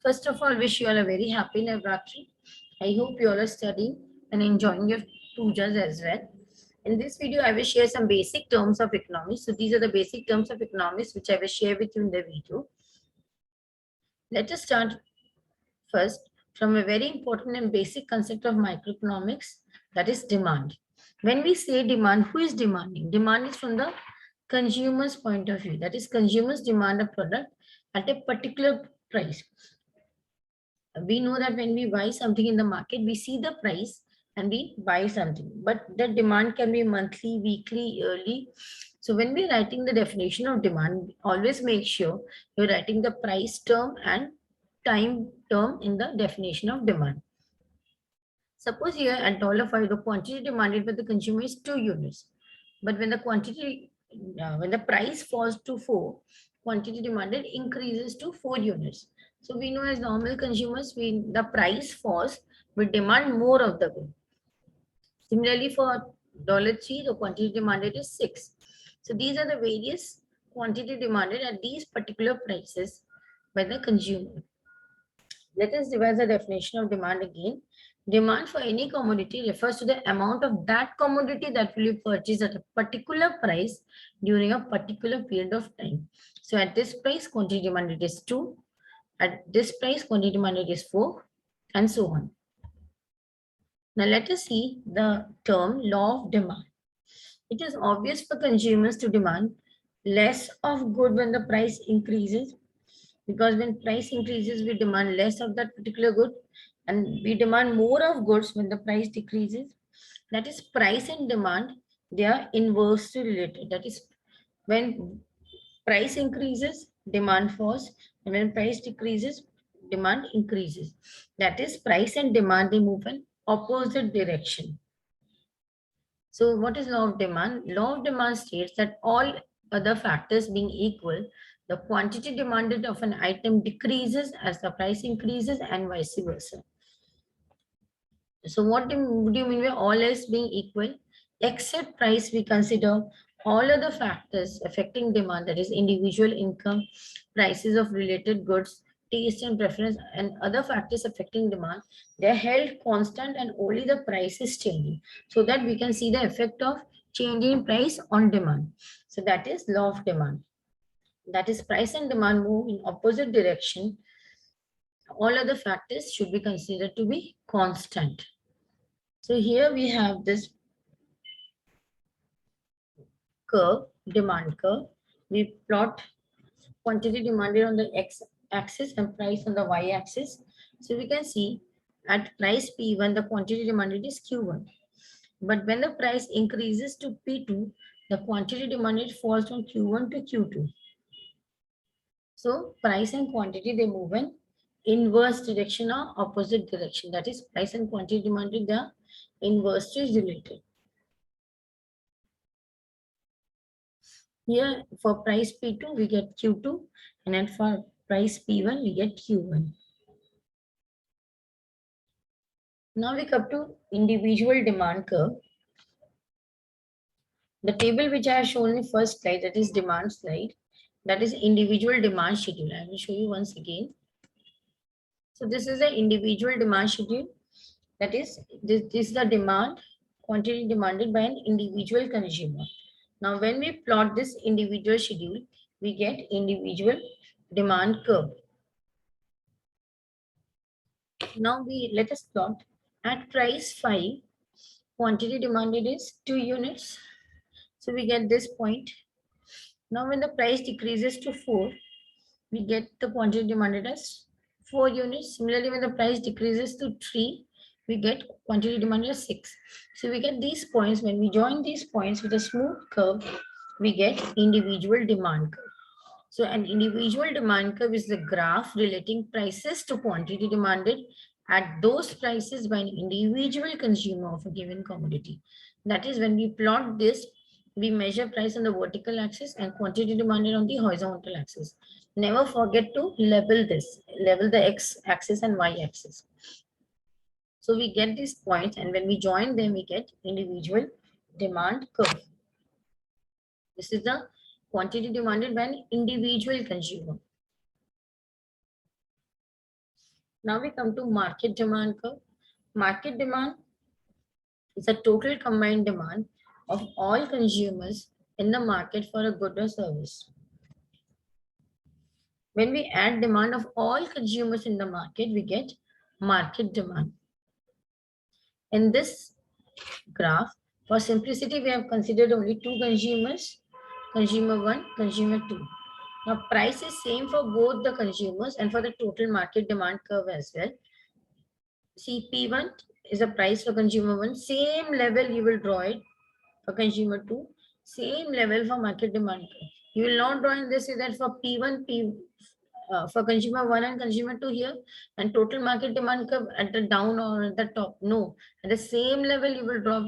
First of all, wish you all a very happy Navratri. I hope you all are studying and enjoying your pujas as well. In this video, I will share some basic terms of economics. So these are the basic terms of economics which I will share with you in the video. Let us start first from a very important and basic concept of microeconomics, that is demand. When we say demand, who is demanding? Demand is from the consumer's point of view. That is, consumers demand a product at a particular price. We know that when we buy something in the market, we see the price and we buy something, but the demand can be monthly, weekly, yearly. So when we're writing the definition of demand, always make sure you're writing the price term and time term in the definition of demand. Suppose here at $5, the quantity demanded by the consumer is 2 units, but when the when the price falls to 4, quantity demanded increases to 4 units. So we know as normal consumers, the price falls, we demand more of the good. Similarly, for $3, the quantity demanded is 6. So these are the various quantity demanded at these particular prices by the consumer. Let us revise the definition of demand again. Demand for any commodity refers to the amount of that commodity that will be purchased at a particular price during a particular period of time. So at this price, quantity demanded is 2. At this price, quantity demanded is 4, and so on. Now let us see the term law of demand. It is obvious for consumers to demand less of good when the price increases, because when price increases, we demand less of that particular good, and we demand more of goods when the price decreases. That is, price and demand, they are inversely related. That is, when price increases, demand falls, and when price decreases, demand increases. That is, price and demand, they move in opposite direction. So what is law of demand? Law of demand states that all other factors being equal, the quantity demanded of an item decreases as the price increases and vice versa. So what do you mean by all else being equal? Except price, we consider all other factors affecting demand, that is individual income, prices of related goods, taste and preference, and other factors affecting demand. They're held constant and only the price is changing, so that we can see the effect of changing price on demand. So that is law of demand. That is, price and demand move in opposite direction. All other factors should be considered to be constant. So here we have this curve, demand curve. We plot quantity demanded on the x-axis and price on the y-axis. So we can see at price P1, the quantity demanded is Q1. But when the price increases to P2, the quantity demanded falls from Q1 to Q2. So price and quantity, they move in inverse direction or opposite direction. That is, price and quantity demanded, they are inversely related. Here for price P2, we get Q2, and then for price P1, we get Q1. Now we come to individual demand curve. The table which I have shown in the first slide, that is demand slide, that is individual demand schedule. I will show you once again. So this is the individual demand schedule. That is, this is the demand, quantity demanded by an individual consumer. Now, when we plot this individual schedule, we get individual demand curve. Now, let us plot at price 5, quantity demanded is 2 units. So we get this point. Now, when the price decreases to 4, we get the quantity demanded as 4 units. Similarly, when the price decreases to 3, we get quantity demanded as 6. So we get these points. When we join these points with a smooth curve, we get individual demand curve. So an individual demand curve is the graph relating prices to quantity demanded at those prices by an individual consumer of a given commodity. That is, when we plot this, we measure price on the vertical axis and quantity demanded on the horizontal axis. Never forget to level the x-axis and y-axis. So we get these points, and when we join them, we get individual demand curve. This is the quantity demanded by an individual consumer. Now we come to market demand curve. Market demand is a total combined demand of all consumers in the market for a good or service. When we add demand of all consumers in the market, we get market demand. In this graph, for simplicity, we have considered only two consumers, consumer 1, consumer 2. Now, price is same for both the consumers and for the total market demand curve as well. CP1 is a price for consumer 1, same level you will draw it for consumer 2, same level for market demand curve. You will not draw in this way that for P1, for consumer 1 and consumer 2 here, and total market demand curve at the down or at the top. No, at the same level you will draw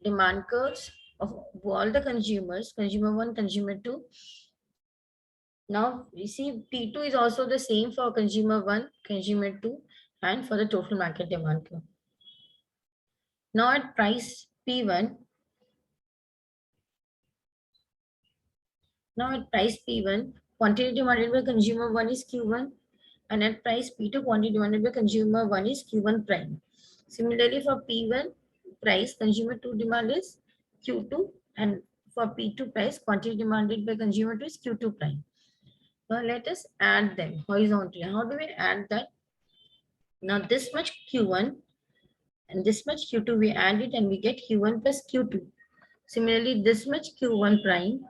demand curves of all the consumers, consumer 1, consumer 2. Now we see P2 is also the same for consumer 1, consumer 2, and for the total market demand curve. Now at price P1, quantity demanded by consumer 1 is Q1, and at price P2, quantity demanded by consumer 1 is Q1 prime. Similarly, for P1 price, consumer 2 demand is Q2, and for P2 price, quantity demanded by consumer 2 is Q2 prime. Now let us add them horizontally. How do we add that? Now this much Q1 and this much Q2, we add it and we get Q1 plus Q2. Similarly, this much Q1 prime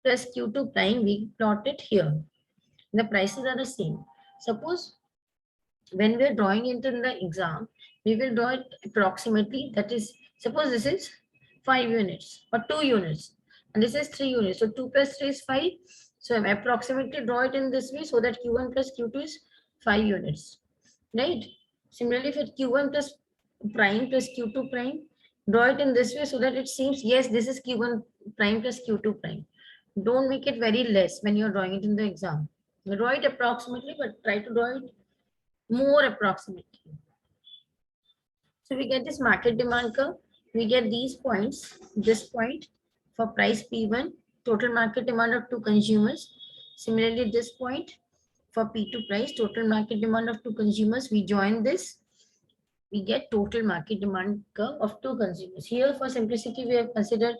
plus Q2 prime, we plot it here. The prices are the same. Suppose when we are drawing it in the exam, we will draw it approximately. That is, suppose this is 5 units or 2 units, and this is 3 units. So 2 plus 3 is 5. So I approximately draw it in this way so that Q1 plus Q2 is 5 units, right? Similarly, for Q1 plus prime plus Q2 prime, draw it in this way so that it seems, yes, this is Q1 prime plus Q2 prime. Don't make it very less when you're drawing it in the exam. Draw it approximately, but try to draw it more approximately. So we get this market demand curve. We get these points, this point for price P1, total market demand of 2 consumers. Similarly, this point for P2 price, total market demand of 2 consumers. We join this, we get total market demand curve of 2 consumers. Here for simplicity, we have considered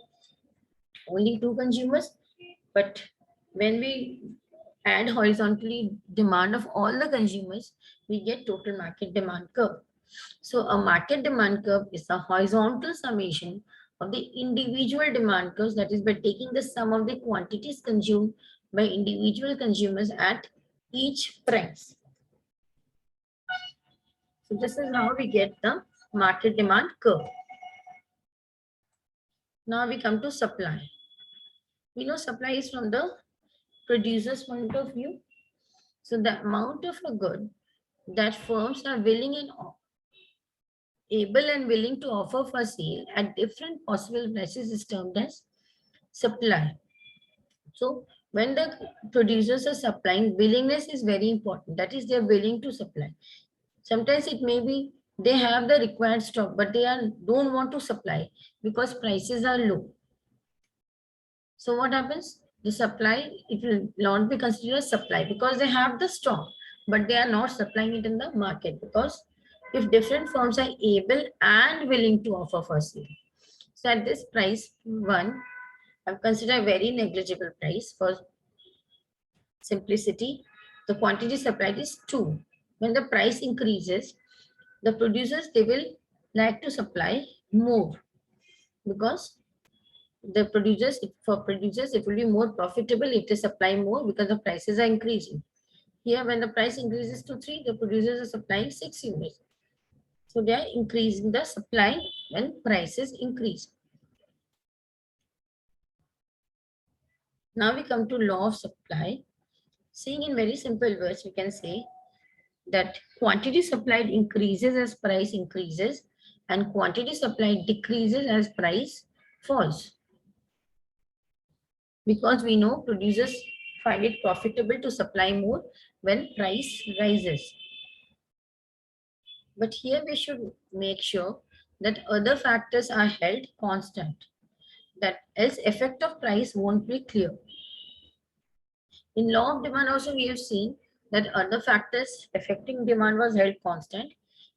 only 2 consumers, but when we add horizontally demand of all the consumers, we get total market demand curve. So a market demand curve is a horizontal summation of the individual demand curves, that is by taking the sum of the quantities consumed by individual consumers at each price. So this is how we get the market demand curve. Now we come to supply. We know supply is from the producer's point of view. So the amount of a good that firms are willing and able and willing to offer for sale at different possible prices is termed as supply. So when the producers are supplying, willingness is very important. That is, they're willing to supply. Sometimes it may be they have the required stock, but they don't want to supply because prices are low. So what happens? The supply, it will not be considered as supply because they have the stock, but they are not supplying it in the market, because if different firms are able and willing to offer for sale. So at this price 1, I've considered a very negligible price for simplicity. The quantity supplied is 2. When the price increases, the producers, they will like to supply more, because for producers, it will be more profitable if they supply more because the prices are increasing. Here, when the price increases to 3, the producers are supplying 6 units. So they are increasing the supply when prices increase. Now we come to law of supply. Saying in very simple words, we can say that quantity supplied increases as price increases and quantity supplied decreases as price falls. Because we know producers find it profitable to supply more when price rises. But here we should make sure that other factors are held constant, that else effect of price won't be clear. In law of demand also we have seen that other factors affecting demand was held constant.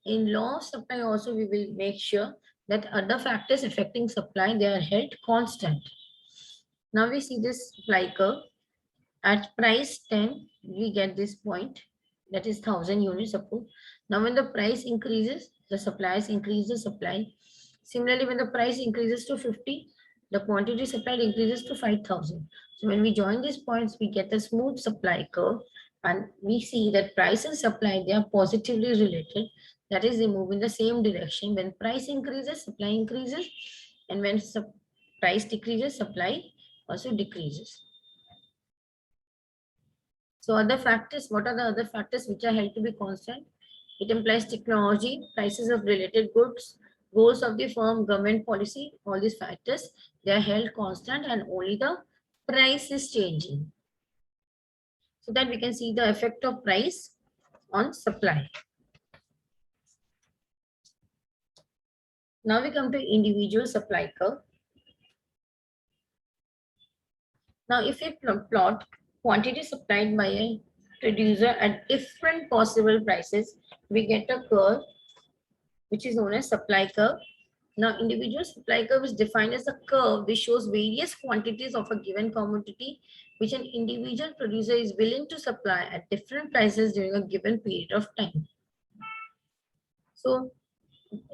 In law of supply also we will make sure that other factors affecting supply, they are held constant. Now we see this supply curve. At price 10, we get this point, that is 1000 units suppose. Now when the price increases, the suppliers increase the supply. Similarly, when the price increases to 50, the quantity supplied increases to 5000. So when we join these points, we get a smooth supply curve, and we see that price and supply, they are positively related. That is, they move in the same direction. When price increases, supply increases, and when price decreases, supply also decreases. So other factors, what are the other factors which are held to be constant? It implies technology, prices of related goods, goals of the firm, government policy, all these factors, they are held constant and only the price is changing. So that we can see the effect of price on supply. Now we come to individual supply curve. Now if we plot quantity supplied by a producer at different possible prices, we get a curve which is known as supply curve. Now, individual supply curve is defined as a curve which shows various quantities of a given commodity which an individual producer is willing to supply at different prices during a given period of time. So,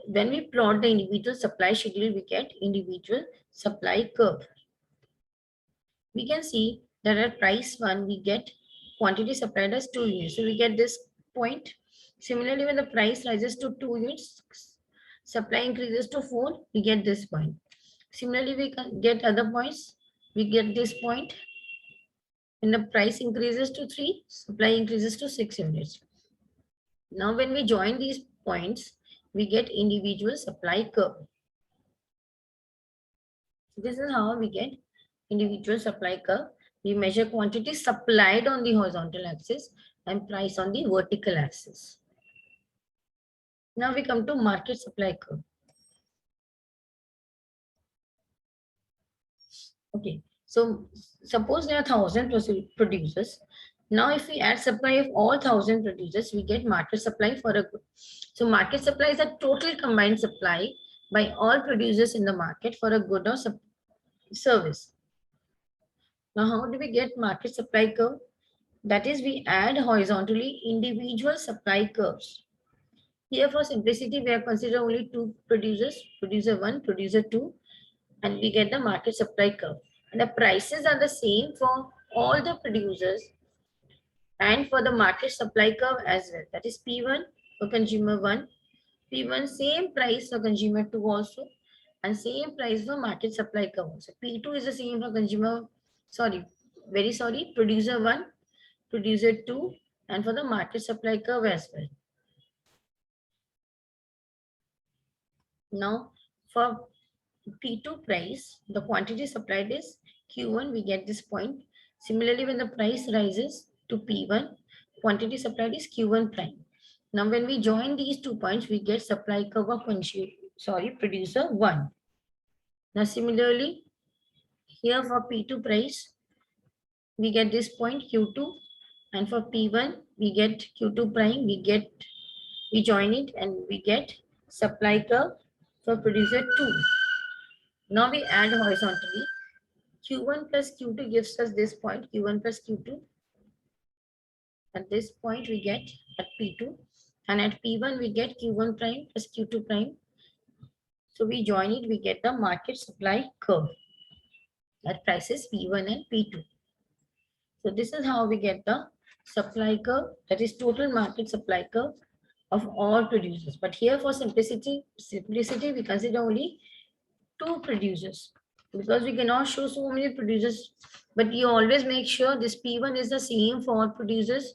when we plot the individual supply schedule, we get individual supply curve. We can see that at price 1, we get quantity supplied as 2 units. So, we get this point. Similarly, when the price rises to 2 units, supply increases to 4, we get this point. Similarly, we can get other points. We get this point. When the price increases to 3, supply increases to 6 units. Now, when we join these points, we get individual supply curve. This is how we get individual supply curve. We measure quantity supplied on the horizontal axis and price on the vertical axis. Now we come to market supply curve. Okay, so suppose there are 1000 producers. Now if we add supply of all 1000 producers, we get market supply for a good. So market supply is a total combined supply by all producers in the market for a good or service. Now how do we get market supply curve? That is, we add horizontally individual supply curves. Here for simplicity, we have considered only two producers, producer 1, producer 2, and we get the market supply curve. And the prices are the same for all the producers and for the market supply curve as well. That is P1 for consumer 1, P1 same price for consumer 2 also, and same price for market supply curve also. P2 is the same for consumer, producer 1, producer 2, and for the market supply curve as well. Now for P2 price, the quantity supplied is Q1, we get this point. Similarly, when the price rises to P1, quantity supplied is Q1 prime. Now, when we join these 2 points, we get supply curve of producer 1. Now, similarly, here for P2 price, we get this point Q2, and for P1, we get Q2 prime, we join it and we get supply curve for producer 2. Now we add horizontally. Q1 plus Q2 gives us this point, Q1 plus Q2. At this point, we get at P2. And at P1, we get Q1 prime plus Q2 prime. So we join it, we get the market supply curve at prices P1 and P2. So this is how we get the supply curve, that is total market supply curve of all producers. But here for simplicity, we consider only 2 producers because we cannot show so many producers, but you always make sure this P1 is the same for all producers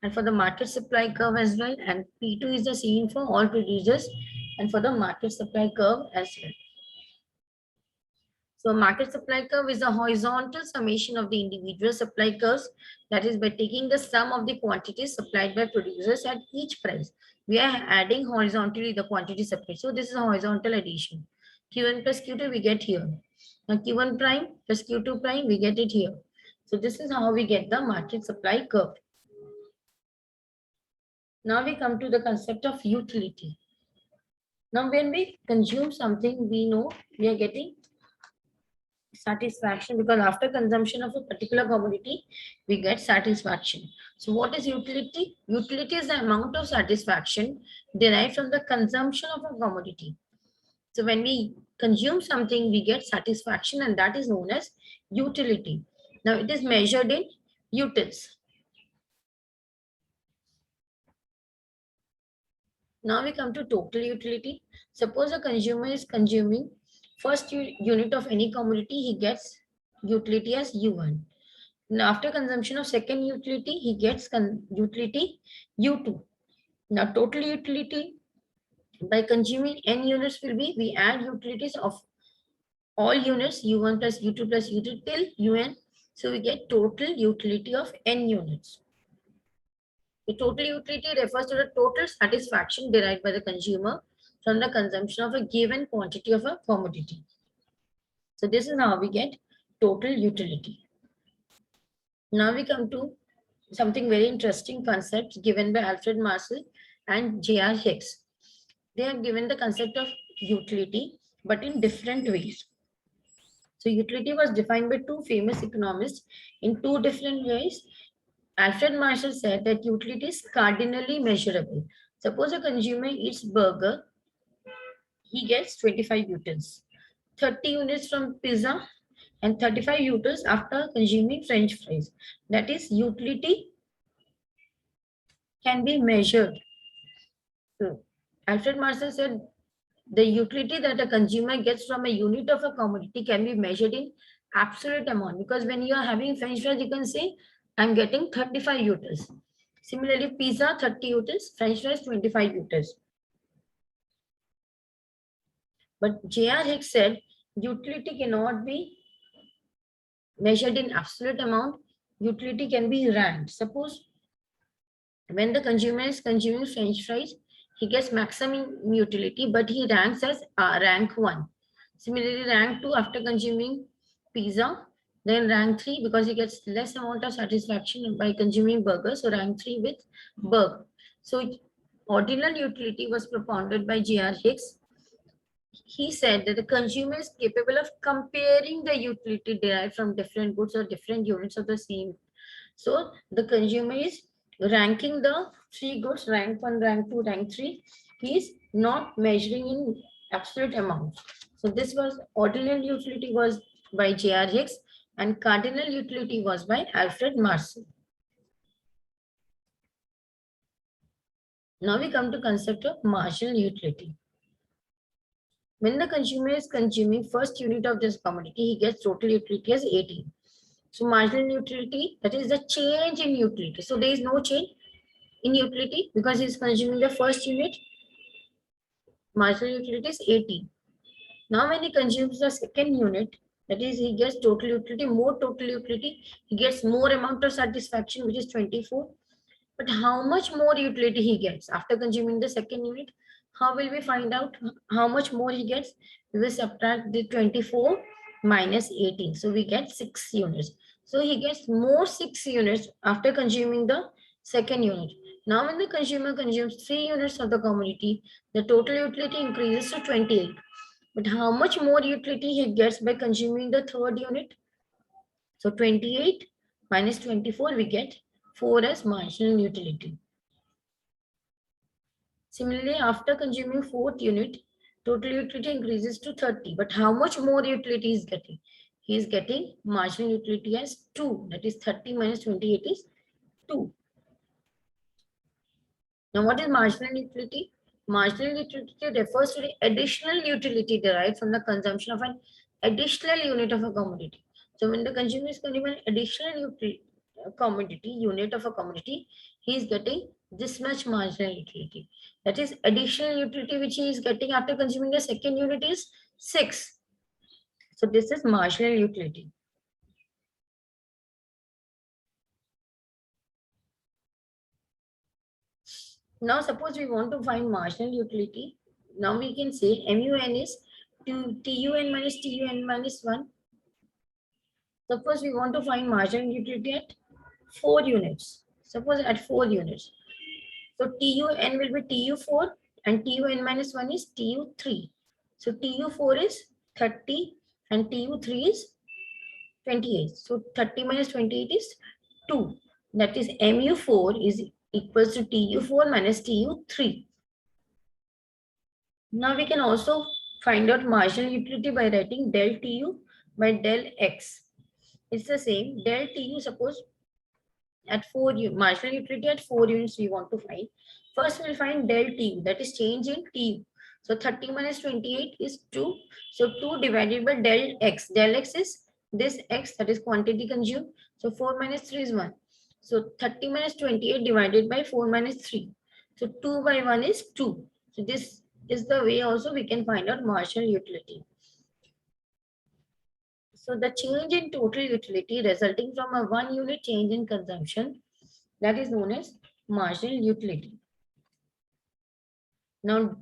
and for the market supply curve as well, and P2 is the same for all producers and for the market supply curve as well. So market supply curve is a horizontal summation of the individual supply curves, that is by taking the sum of the quantities supplied by producers at each price. We are adding horizontally the quantity supplied. So this is a horizontal addition. Q1 plus Q2 we get here. Now Q1 prime plus Q2 prime we get it here. So this is how we get the market supply curve. Now we come to the concept of utility. Now when we consume something, we know we are getting satisfaction because after consumption of a particular commodity, we get satisfaction. So what is utility? Utility is the amount of satisfaction derived from the consumption of a commodity. So when we consume something, we get satisfaction and that is known as utility. Now it is measured in utils. Now we come to total utility. Suppose a consumer is consuming first unit of any commodity, he gets utility as U1. Now after consumption of second utility, he gets utility U2. Now total utility by consuming n units will be, we add utilities of all units U1 plus U2 plus U2 till UN. So we get total utility of n units. The total utility refers to the total satisfaction derived by the consumer from the consumption of a given quantity of a commodity. So this is how we get total utility. Now we come to something very interesting concepts given by Alfred Marshall and J.R. Hicks. They have given the concept of utility, but in different ways. So utility was defined by two famous economists in two different ways. Alfred Marshall said that utility is cardinally measurable. Suppose a consumer eats burger, he gets 25 utils, 30 units from pizza, and 35 utils after consuming French fries. That is, utility can be measured. So, Alfred Marshall said the utility that a consumer gets from a unit of a commodity can be measured in absolute amount, because when you are having French fries, you can say, I'm getting 35 utils. Similarly, pizza 30 utils, French fries 25 utils. But J.R. Hicks said utility cannot be measured in absolute amount. Utility can be ranked. Suppose when the consumer is consuming French fries, he gets maximum utility, but he ranks as rank 1. Similarly, rank 2 after consuming pizza, then rank 3 because he gets less amount of satisfaction by consuming burger, so rank 3 with burger. So ordinal utility was propounded by J.R. Hicks. He said that the consumer is capable of comparing the utility derived from different goods or different units of the same. So the consumer is ranking the three goods, rank 1, rank 2, rank 3. He is not measuring in absolute amount. So this was ordinal utility was by J.R. Hicks and cardinal utility was by Alfred Marshall. Now we come to concept of marginal utility. When the consumer is consuming first unit of this commodity, he gets total utility as 18. So marginal utility, that is the change in utility. So there is no change in utility because he is consuming the first unit. Marginal utility is 18. Now when he consumes the second unit, that is he gets total utility, more total utility, he gets more amount of satisfaction, which is 24. But how much more utility he gets after consuming the second unit? How will we find out how much more he gets? We will subtract the 24 minus 18. So we get 6 units. So he gets more 6 units after consuming the second unit. Now when the consumer consumes 3 units of the commodity, the total utility increases to 28. But how much more utility he gets by consuming the third unit? So 28 minus 24, we get 4 as marginal utility. Similarly, after consuming fourth unit, total utility increases to 30. But how much more utility is getting? He is getting marginal utility as 2. That is 30 minus 28 is 2. Now, what is marginal utility? Marginal utility refers to the additional utility derived from the consumption of an additional unit of a commodity. So, when the consumer is consuming an additional commodity, unit of a commodity, he is getting this much marginal utility. That is, additional utility which he is getting after consuming the second unit is 6. So, this is marginal utility. Now, suppose we want to find marginal utility. Now we can say MUN is TUN minus TUN minus 1. Suppose we want to find marginal utility at 4 units. Suppose at 4 units. So TUN will be TU4 and TUN minus 1 is TU3. So TU4 is 30 and TU3 is 28. So 30 minus 28 is 2. That is MU4 is equals to TU4 minus TU3. Now we can also find out marginal utility by writing del TU by del X. It's the same. Del TU, suppose at 4 marginal utility at 4 units we want to find. First we'll find del TU, that is change in TU. So 30 minus 28 is 2. So 2 divided by del X. Del X is this X, that is quantity consumed. So 4 minus 3 is 1. So 30 minus 28 divided by 4 minus 3. So 2 by 1 is 2. So this is the way also we can find out marginal utility. So the change in total utility resulting from a 1 unit change in consumption, that is known as marginal utility. Now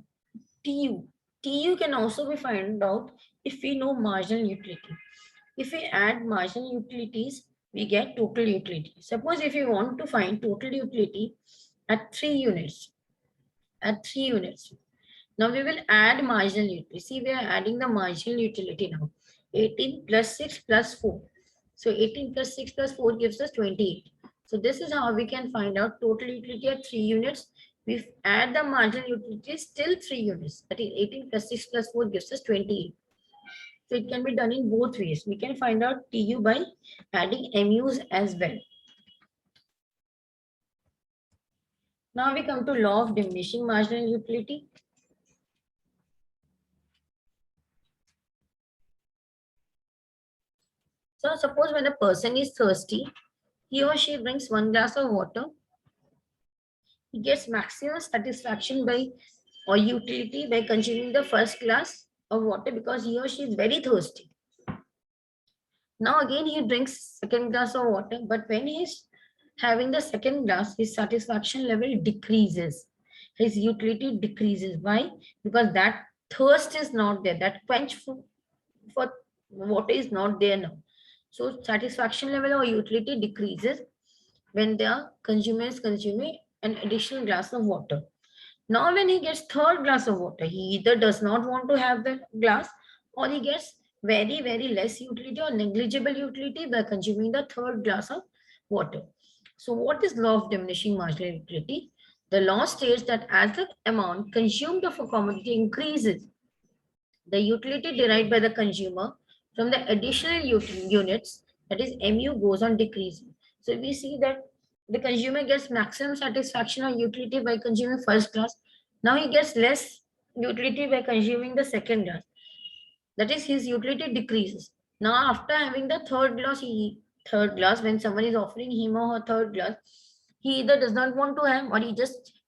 TU can also be found out if we know marginal utility. If we add marginal utilities, we get total utility. Suppose if you want to find total utility at 3 units, now we will add marginal utility. See, we are adding the marginal utility now. 18 plus 6 plus 4. So 18 plus 6 plus 4 gives us 28. So this is how we can find out total utility at 3 units. We add the marginal utility still 3 units. That is 18 plus 6 plus 4 gives us 28. So it can be done in both ways. We can find out TU by adding MUs as well. Now we come to law of diminishing marginal utility. So suppose when a person is thirsty, he or she drinks 1 glass of water. He gets maximum satisfaction by or utility by consuming the first glass of water because he or she is very thirsty. Now again he drinks second glass of water, but when he is having the second glass, his satisfaction level decreases. His utility decreases. Why? Because that thirst is not there. That quench for water is not there now. So satisfaction level or utility decreases when the consumer is consuming an additional glass of water. Now when he gets third glass of water, he either does not want to have the glass or he gets very less utility or negligible utility by consuming the third glass of water. So what is law of diminishing marginal utility? The law states that as the amount consumed of a commodity increases, the utility derived by the consumer from the additional units, that is MU, goes on decreasing. So we see that the consumer gets maximum satisfaction or utility by consuming first glass. Now he gets less utility by consuming the second glass. That is, his utility decreases. Now after having the third glass, when someone is offering him or her third glass, he either does not want to have or he just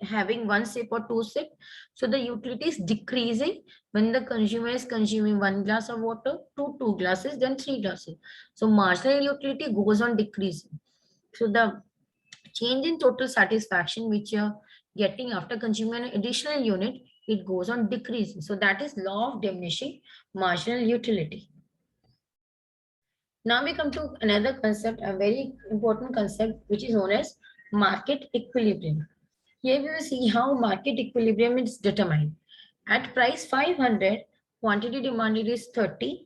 having 1 sip or 2 sip. So the utility is decreasing when the consumer is consuming 1 glass of water to 2 glasses, then 3 glasses. So marginal utility goes on decreasing. So the change in total satisfaction which you're getting after consuming an additional unit, it goes on decreasing. So that is law of diminishing marginal utility. Now we come to another concept, a very important concept, which is known as market equilibrium. Here we will see how market equilibrium is determined. At price 500, quantity demanded is 30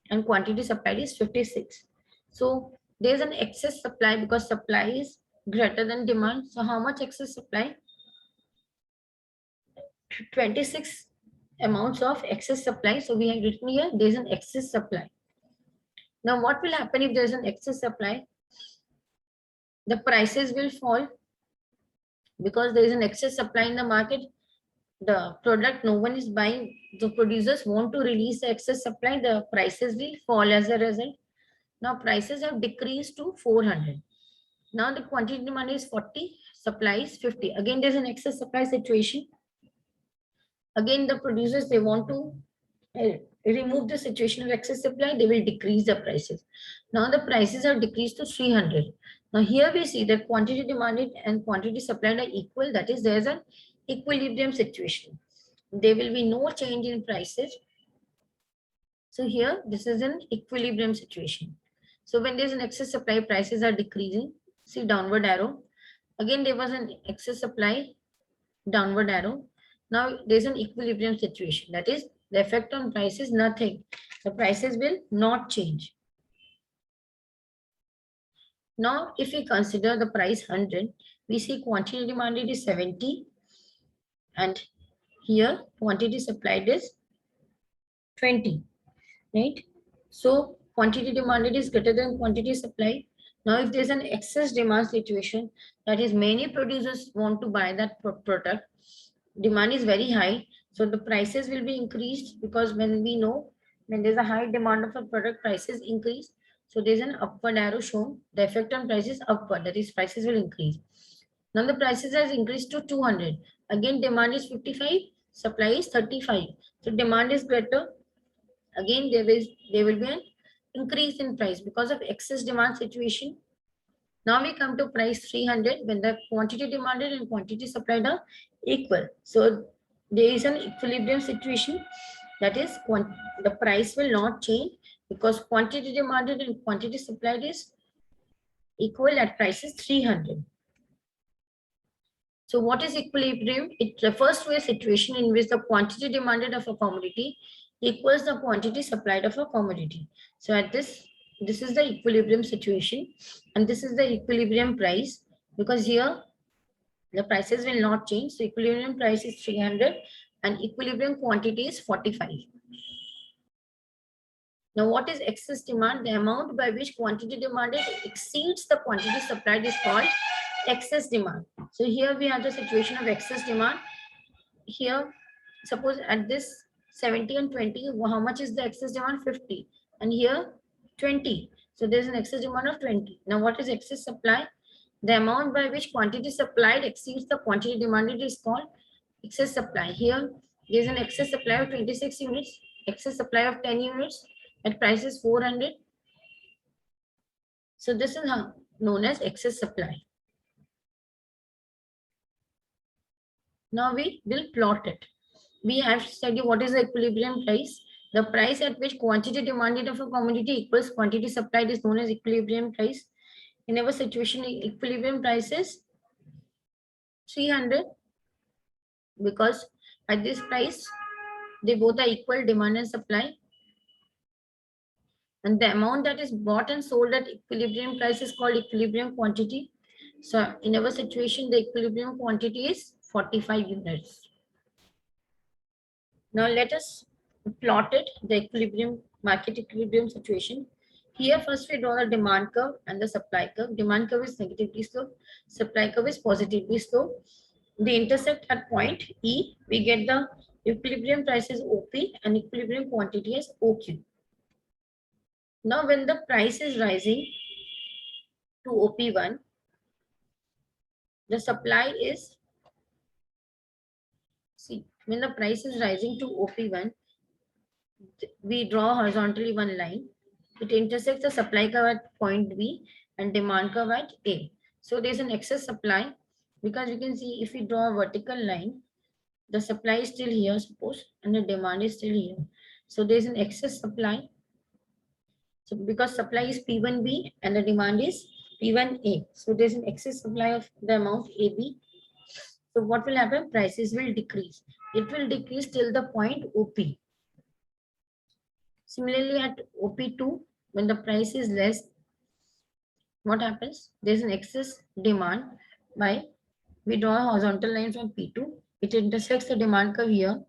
and quantity supplied is 56. So there is an excess supply because supply is greater than demand. So how much excess supply? 26 amounts of excess supply. So we have written here there is an excess supply. Now what will happen if there is an excess supply? The prices will fall because there is an excess supply in the market. The product no one is buying, the producers want to release the excess supply, the prices will fall as a result. Now prices have decreased to 400. Now the quantity demand is 40, supply is 50. Again there's an excess supply situation. Again the producers, they want to remove the situation of excess supply, they will decrease the prices. Now the prices have decreased to 300. Now here we see that quantity demanded and quantity supplied are equal, that is there's an equilibrium situation. There will be no change in prices. So here this is an equilibrium situation. So when there's an excess supply, prices are decreasing. See downward arrow. Again, there was an excess supply, downward arrow. Now there's an equilibrium situation. That is, the effect on price is nothing. The prices will not change. Now, if we consider the price 100, we see quantity demanded is 70 and here quantity supplied is 20, right? So quantity demanded is greater than quantity supplied. Now, if there's an excess demand situation, that is many producers want to buy that product, demand is very high, so the prices will be increased, because when we know when there's a high demand of a product, prices increase. So there's an upward arrow shown. The effect on price is upward, that is prices will increase. Now the prices has increased to 200. Again, demand is 55, supply is 35. So demand is greater. Again, there will be an increase in price because of excess demand situation. Now we come to price 300 when the quantity demanded and quantity supplied are equal. So there is an equilibrium situation, that is the price will not change because quantity demanded and quantity supplied is equal at prices 300. So what is equilibrium? It refers to a situation in which the quantity demanded of a commodity equals the quantity supplied of a commodity. So at this is the equilibrium situation and this is the equilibrium price, because here the prices will not change. So equilibrium price is 300 and equilibrium quantity is 45. Now what is excess demand? The amount by which quantity demanded exceeds the quantity supplied is called excess demand. So here we have the situation of excess demand. Here, suppose at this 70 and 20, how much is the excess demand? 50. And here 20. So there's an excess demand of 20. Now what is excess supply? The amount by which quantity supplied exceeds the quantity demanded is called excess supply. Here there's an excess supply of 26 units, excess supply of 10 units at price is 400. So this is how known as excess supply. Now we will plot it. We have studied what is the equilibrium price. The price at which quantity demanded of a commodity equals quantity supplied is known as equilibrium price. In our situation, equilibrium price is 300 because at this price, they both are equal, demand and supply. And the amount that is bought and sold at equilibrium price is called equilibrium quantity. So in our situation, the equilibrium quantity is 45 units. Now let us plot it, the equilibrium, market equilibrium situation. Here first we draw the demand curve and the supply curve. Demand curve is negatively slope, supply curve is positively slope. They intersect at point E. We get the equilibrium price is OP and equilibrium quantity is OQ. Now when the price is rising to OP1, the supply is, see, when the price is rising to OP1, we draw horizontally one line. It intersects the supply curve at point B and demand curve at A. So there's an excess supply because you can see if we draw a vertical line, the supply is still here, suppose, and the demand is still here. So there's an excess supply. So because supply is P1B and the demand is P1A. So there's an excess supply of the amount AB. So what will happen? Prices will decrease. It will decrease till the point OP. Similarly, at OP2, when the price is less, what happens? There's an excess demand by, we draw a horizontal line from P2. It intersects the demand curve here.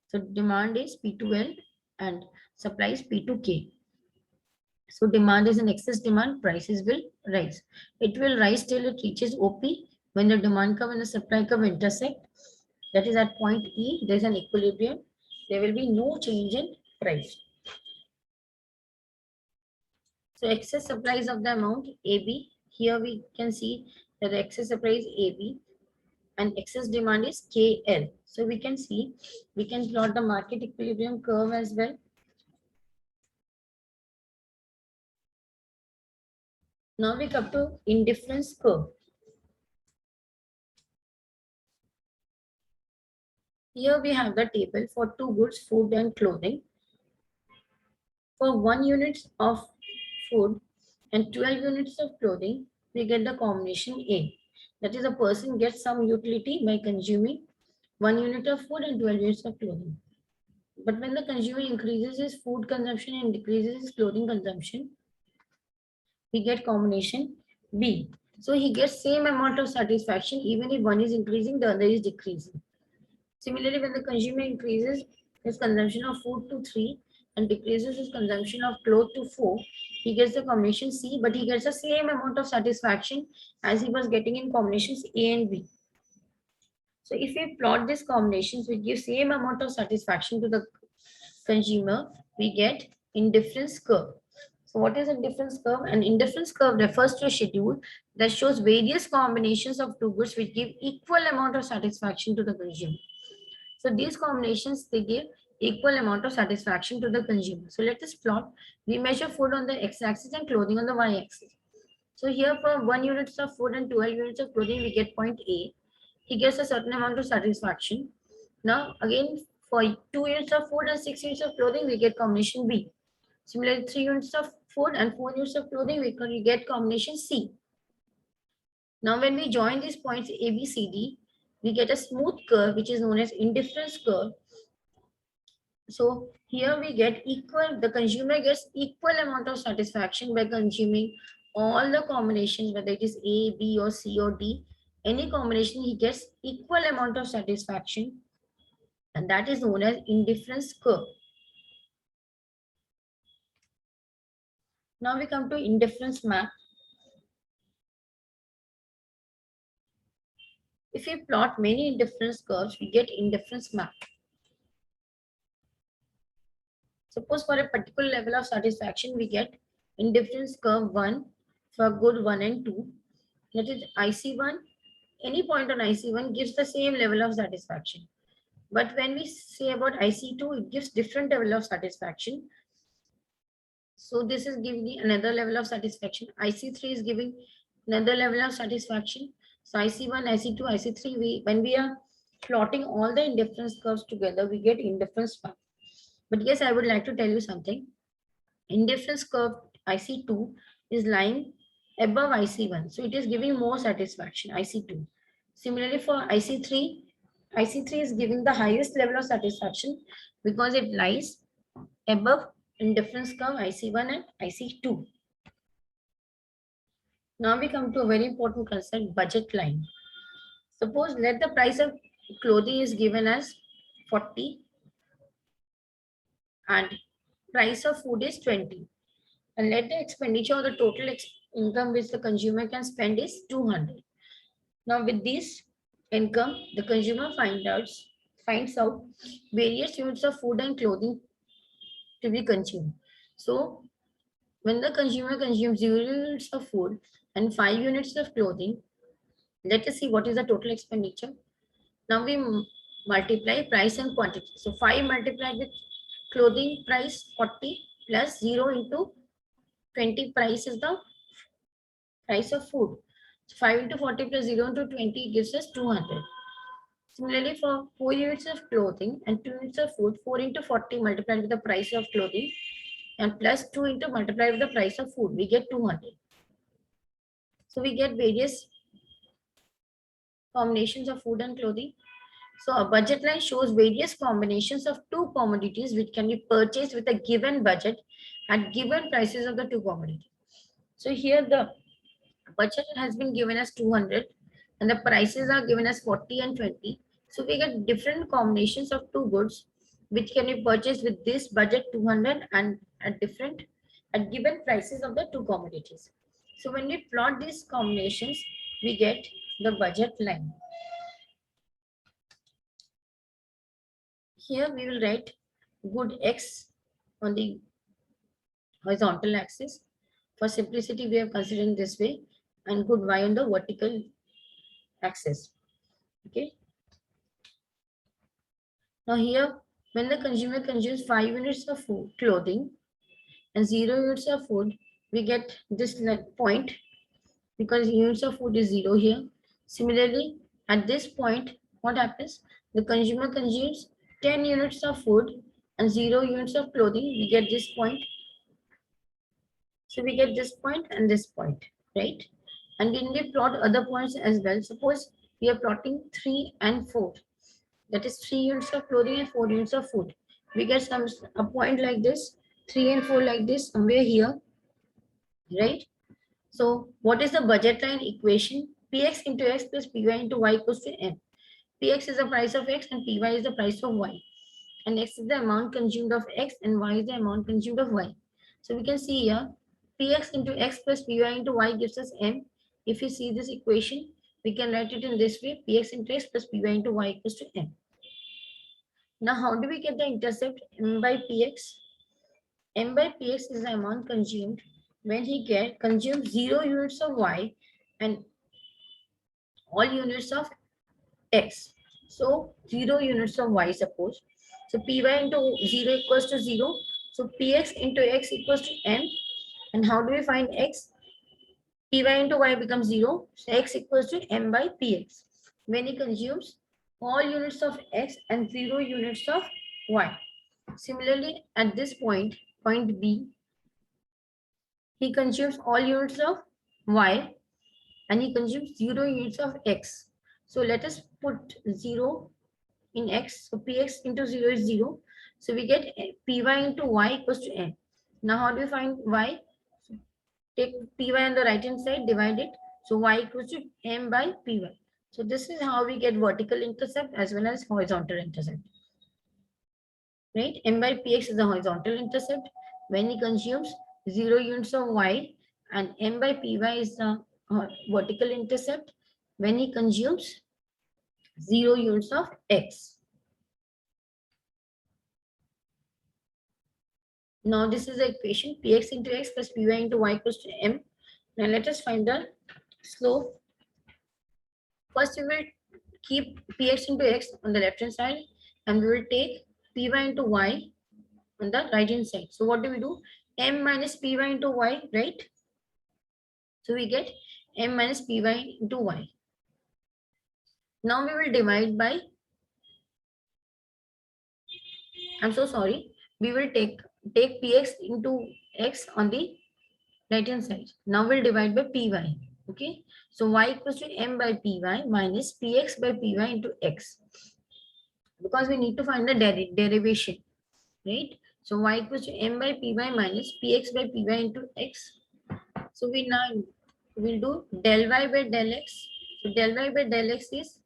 So demand is P2L and supply is P2K. So demand is an excess demand, prices will rise. It will rise till it reaches OP when the demand curve and the supply curve intersect. That is at point E, there's an equilibrium. There will be no change in price. So excess supplies of the amount AB. Here we can see that the excess supply is AB and excess demand is KL. So we can see, we can plot the market equilibrium curve as well. Now we come to indifference curve. Here we have the table for two goods, food and clothing. For 1 unit of food and 12 units of clothing, we get the combination A. That is, a person gets some utility by consuming 1 unit of food and 12 units of clothing. But when the consumer increases his food consumption and decreases his clothing consumption, we get combination B. So he gets same amount of satisfaction even if one is increasing, the other is decreasing. Similarly, when the consumer increases his consumption of food to 3 and decreases his consumption of clothes to 4, he gets the combination C, but he gets the same amount of satisfaction as he was getting in combinations A and B. So if we plot these combinations, we give same amount of satisfaction to the consumer, we get indifference curve. So what is indifference curve? An indifference curve refers to a schedule that shows various combinations of two goods which give equal amount of satisfaction to the consumer. So these combinations, they give equal amount of satisfaction to the consumer. So let us plot. We measure food on the x-axis and clothing on the y-axis. So here for 1 unit of food and 12 units of clothing, we get point A. He gets a certain amount of satisfaction. Now again, for 2 units of food and 6 units of clothing, we get combination B. Similarly, 3 units of food and 4 units of clothing, we get combination C. Now when we join these points A, B, C, D, we get a smooth curve which is known as indifference curve. So here we get equal, the consumer gets equal amount of satisfaction by consuming all the combinations, whether it is A, B or C or D, any combination he gets equal amount of satisfaction, and that is known as indifference curve. Now we come to indifference map. If we plot many indifference curves, we get indifference map. Suppose for a particular level of satisfaction, we get indifference curve 1 for good 1 and 2. That is IC1, any point on IC1 gives the same level of satisfaction. But when we say about IC2, it gives different level of satisfaction. So this is giving another level of satisfaction. IC3 is giving another level of satisfaction. So IC1, IC2, IC3, when we are plotting all the indifference curves together, we get indifference map. But yes, I would like to tell you something. Indifference curve IC2 is lying above IC1. So it is giving more satisfaction, IC2. Similarly for IC3, IC3 is giving the highest level of satisfaction because it lies above indifference curve IC1 and IC2. Now we come to a very important concept, budget line. Suppose let the price of clothing is given as 40 and price of food is 20. And let the expenditure or the total income which the consumer can spend is 200. Now with this income, the consumer finds out various units of food and clothing to be consumed. So when the consumer consumes 0 units of food and 5 units of clothing, let us see what is the total expenditure. Now we multiply price and quantity. So 5 multiplied with clothing price 40 plus 0 into 20 price is the price of food. So 5 into 40 plus 0 into 20 gives us 200. Similarly, for 4 units of clothing and 2 units of food, 4 into 40 multiplied with the price of clothing and plus 2 into multiplied with the price of food, we get 200. So we get various combinations of food and clothing. So a budget line shows various combinations of two commodities which can be purchased with a given budget at given prices of the two commodities. So here the budget has been given as 200 and the prices are given as 40 and 20. So we get different combinations of two goods which can be purchased with this budget 200 and at given prices of the two commodities. So when we plot these combinations, we get the budget line. Here we will write good X on the horizontal axis. For simplicity, we are considering this way, and good Y on the vertical axis. Okay. Now here, when the consumer consumes 5 units of food, clothing and 0 units of food, we get this point because units of food is 0 here. Similarly, at this point, what happens? The consumer consumes 10 units of food and 0 units of clothing. We get this point. So we get this point and this point, right? And when we plot other points as well, suppose we are plotting 3 and 4. That is 3 units of clothing and 4 units of food. We get a point like this, 3 and 4 like this, somewhere here, right? So what is the budget line equation? Px into x plus py into y equals to m. Px is the price of x and py is the price of y. And x is the amount consumed of x and y is the amount consumed of y. So we can see here, px into x plus py into y gives us m. If you see this equation, we can write it in this way, px into x plus py into y equals to m. Now, how do we get the intercept m by px? M by px is the amount consumed when he consumes 0 units of y and all units of x. So 0 units of y, suppose. So py into 0 equals to 0. So px into x equals to m. And how do we find x? Py into y becomes 0. So x equals to m by px. When he consumes all units of x and 0 units of y. Similarly, at this point, point B, he consumes all units of y and he consumes 0 units of x. So let us put 0 in x. So px into 0 is 0. So we get py into y equals to m. Now how do we find y? So take py on the right hand side, divide it. So y equals to m by py. So this is how we get vertical intercept as well as horizontal intercept. Right? M by px is the horizontal intercept when he consumes 0 units of y, and m by py is the vertical intercept when he consumes 0 units of x. Now this is the equation, px into x plus py into y equals to m. Now let us find the slope. First we will keep px into x on the left hand side and we will take py into y on the right hand side. So what do? M minus py into y, right? So we get m minus py into y. Now we will divide by, I'm so sorry, we will take px into x on the right hand side. Now we'll divide by py. Okay, so y equals to m by py minus px by py into x, because we need to find the derivation, right? So y equals to m by py minus px by py into x. So we now will do del y by del x. So del y by del x is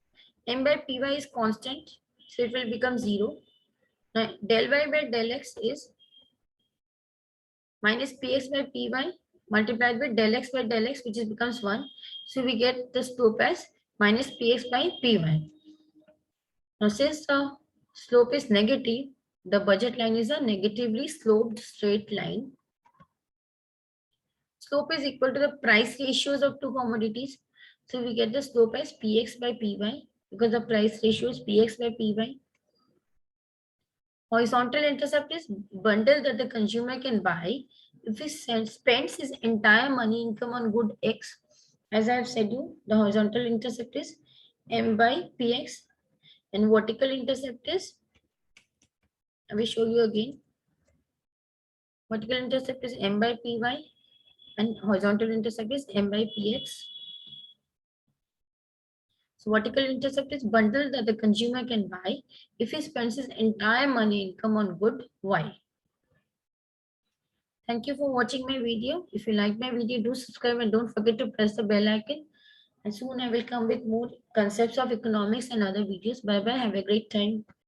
m by py is constant, so it will become 0. Now del y by del x is minus px by py multiplied by del x by del x, which is becomes 1. So we get the slope as minus px by py. Now since the slope is negative, the budget line is a negatively sloped straight line. Slope is equal to the price ratios of two commodities. So we get the slope as px by py because the price ratio is px by py. Horizontal intercept is bundle that the consumer can buy if he spends his entire money income on good X. As I have said you, the horizontal intercept is m by px and vertical intercept is, I will show you again. Vertical intercept is m by py and horizontal intercept is m by px. So vertical intercept is bundle that the consumer can buy if he spends his entire money income on good Y. Thank you for watching my video. If you like my video, do subscribe and don't forget to press the bell icon. And soon I will come with more concepts of economics and other videos. Bye bye. Have a great time.